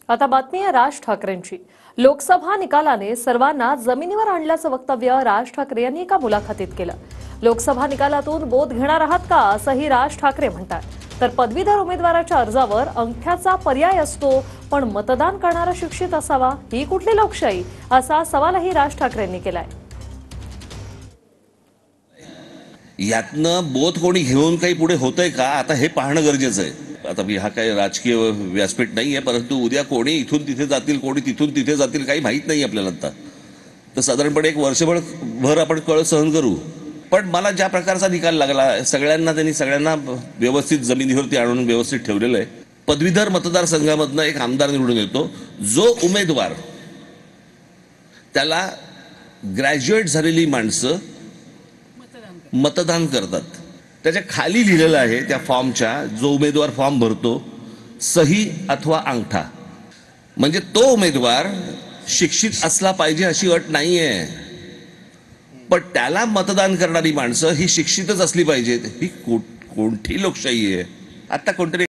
आता बातमी आहे राज ठाकरेंची। लोकसभा निकालाने सर्वांना जमिनीवर आणल्याचं वक्तव्य राज ठाकरे यांनी एका मुलाखतीत केलं। लोकसभा निकालातून बोध घेणार आहात का असंही राज ठाकरे म्हणतात। तर पदवीधर उमेदवाराच्या अर्जावर अंगठ्याचा पर्याय असतो, पण मतदान करणारा शिक्षित असावा, ही कुठली लोकशाही असा सवालही राज ठाकरेंनी केलाय। यातनं बोध कोणी घेऊन काही पुढे होतंय का आता हे पाहणं गरजेचं आहे। आता मी हा काही राजकीय व्यासपीठ नाहीये, परंतु उद्या कोणी इथून तिथे जातील, कोणी तिथून तिथे जातील, काही माहीत नाही आपल्याला आता। तर साधारणपणे एक वर्षभर आपण कळ सहन करू। पण मला ज्या प्रकारचा निकाल लागला, सगळ्यांना व्यवस्थित जमिनीवरती आणून व्यवस्थित ठेवलेलं आहे। पदवीधर मतदारसंघामधनं एक आमदार निवडून येतो, जो उमेदवार त्याला ग्रॅज्युएट झालेली माणसं मतदान करतात। त्याच्या खाली लिहिलेलं आहे त्या फॉर्मच्या, जो उमेदवार फॉर्म भरतो, सही अथवा अंगठा। म्हणजे तो उमेदवार शिक्षित असला पाहिजे अशी अट नाहीये, पण त्याला मतदान करणारी माणसं ही शिक्षितच असली पाहिजेत। ही कोणती लोकशाही आहे? आता कोणतरी